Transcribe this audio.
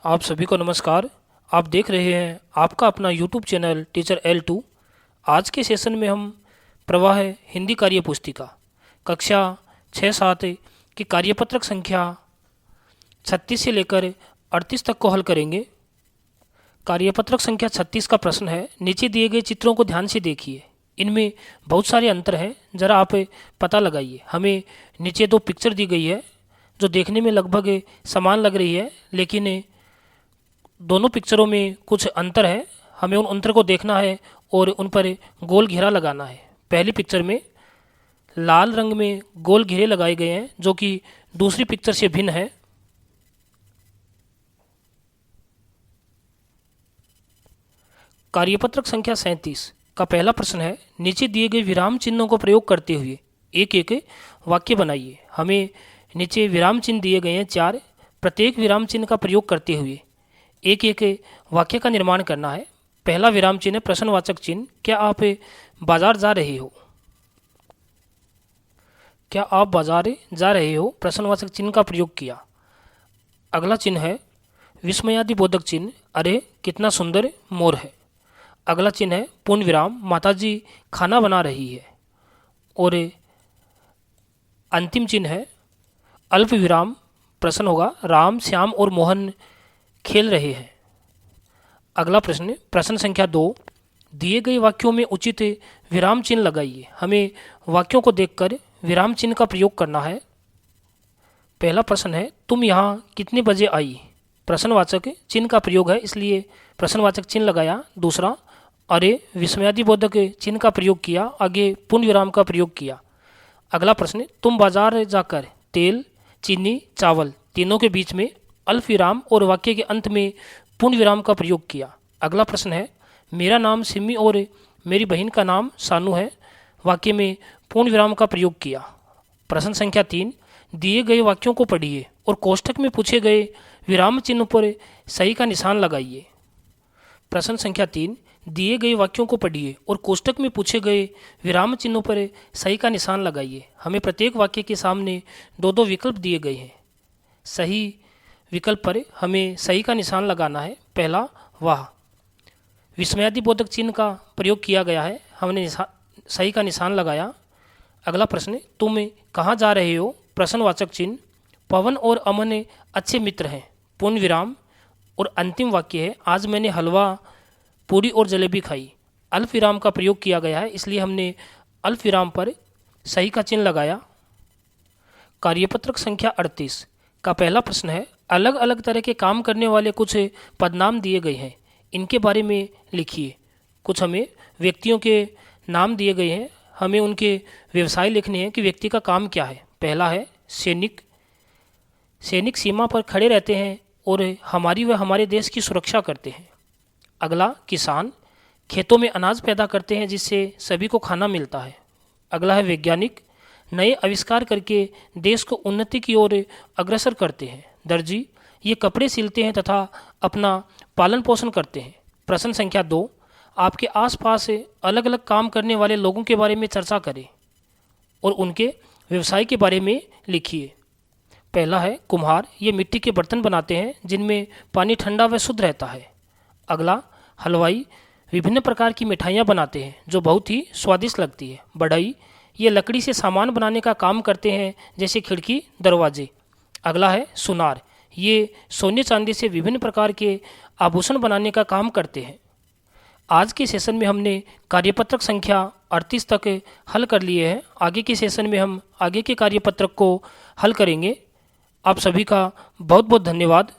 आप सभी को नमस्कार। आप देख रहे हैं आपका अपना यूट्यूब चैनल टीचर L2। आज के सेशन में हम प्रवाह हिंदी कार्य पुस्तिका कक्षा 6-7 की कार्यपत्रक संख्या 36 से लेकर 38 तक को हल करेंगे। कार्यपत्रक संख्या 36 का प्रश्न है, नीचे दिए गए चित्रों को ध्यान से देखिए, इनमें बहुत सारे अंतर हैं, ज़रा आप पता लगाइए। हमें नीचे दो पिक्चर दी गई है जो देखने में लगभग समान लग रही है, लेकिन दोनों पिक्चरों में कुछ अंतर है। हमें उन अंतर को देखना है और उन पर गोल घेरा लगाना है। पहली पिक्चर में लाल रंग में गोल घेरे लगाए गए हैं जो कि दूसरी पिक्चर से भिन्न है। कार्यपत्रक संख्या 37 का पहला प्रश्न है, नीचे दिए गए विराम चिन्हों को प्रयोग करते हुए एक एक वाक्य बनाइए। हमें नीचे विराम चिन्ह दिए गए हैं 4। प्रत्येक विराम चिन्ह का प्रयोग करते हुए एक एक वाक्य का निर्माण करना है। पहला विराम चिन्ह है प्रश्नवाचक चिन्ह। क्या आप बाजार जा रहे हो? क्या आप बाजार जा रहे हो? प्रश्नवाचक चिन्ह का प्रयोग किया। अगला चिन्ह है विस्मयादिबोधक चिन्ह। अरे कितना सुंदर मोर है। अगला चिन्ह है पूर्ण विराम, माताजी खाना बना रही है। और अंतिम चिन्ह है अल्प विराम, प्रश्न होगा राम, श्याम और मोहन खेल रहे हैं। अगला प्रश्न, प्रश्न संख्या 2, दिए गए वाक्यों में उचित विराम चिन्ह लगाइए। हमें वाक्यों को देखकर विराम चिन्ह का प्रयोग करना है। पहला प्रश्न है, तुम यहाँ कितने बजे आई? प्रश्नवाचक चिन्ह का प्रयोग है, इसलिए प्रश्नवाचक चिन्ह लगाया। दूसरा, अरे विस्मयादिबोधक चिन्ह का प्रयोग किया, आगे पूर्ण विराम का प्रयोग किया। अगला प्रश्न, तुम बाजार जाकर तेल, चीनी, चावल तीनों के बीच में अल्प विराम और वाक्य के अंत में पूर्ण विराम का प्रयोग किया। अगला प्रश्न है, मेरा नाम सिमी और मेरी बहन का नाम सानू है। वाक्य में पूर्ण विराम का प्रयोग किया। प्रश्न संख्या 3, दिए गए वाक्यों को पढ़िए और कोष्ठक में पूछे गए विराम चिन्ह पर सही का निशान लगाइए। प्रश्न संख्या 3, दिए गए वाक्यों को पढ़िए और कोष्ठक में पूछे गए विराम चिन्हों पर सही का निशान लगाइए। हमें प्रत्येक वाक्य के सामने दो दो विकल्प दिए गए हैं। सही विकल्प पर हमें सही का निशान लगाना है। पहला, वाह, विस्मयादिबोधक चिन्ह का प्रयोग किया गया है, हमने सही का निशान लगाया। अगला प्रश्न, तुम कहाँ जा रहे हो? प्रश्नवाचक चिन्ह, पवन और अमन अच्छे मित्र हैं, पूर्ण विराम। और अंतिम वाक्य है, आज मैंने हलवा, पूरी और जलेबी खाई। अल्प विराम का प्रयोग किया गया है, इसलिए हमने अल्प विराम पर सही का चिन्ह लगाया। कार्यपत्रक संख्या 38 का पहला प्रश्न है, अलग अलग तरह के काम करने वाले कुछ पदनाम दिए गए हैं, इनके बारे में लिखिए। कुछ हमें व्यक्तियों के नाम दिए गए हैं, हमें उनके व्यवसाय लिखने हैं कि व्यक्ति का काम क्या है। पहला है सैनिक। सैनिक सीमा पर खड़े रहते हैं और हमारी व हमारे देश की सुरक्षा करते हैं। अगला, किसान, खेतों में अनाज पैदा करते हैं जिससे सभी को खाना मिलता है। अगला है वैज्ञानिक, नए आविष्कार करके देश को उन्नति की ओर अग्रसर करते हैं। दर्जी, ये कपड़े सिलते हैं तथा अपना पालन पोषण करते हैं। प्रश्न संख्या 2, आपके आसपास अलग अलग काम करने वाले लोगों के बारे में चर्चा करें और उनके व्यवसाय के बारे में लिखिए। पहला है कुम्हार, ये मिट्टी के बर्तन बनाते हैं जिनमें पानी ठंडा व शुद्ध रहता है। अगला, हलवाई, विभिन्न प्रकार की मिठाइयाँ बनाते हैं जो बहुत ही स्वादिष्ट लगती है। बढ़ई, ये लकड़ी से सामान बनाने का काम करते हैं जैसे खिड़की, दरवाजे। अगला है सुनार, ये सोने चांदी से विभिन्न प्रकार के आभूषण बनाने का काम करते हैं। आज के सेशन में हमने कार्यपत्रक संख्या 38 तक हल कर लिए हैं। आगे के सेशन में हम आगे के कार्यपत्रक को हल करेंगे। आप सभी का बहुत बहुत धन्यवाद।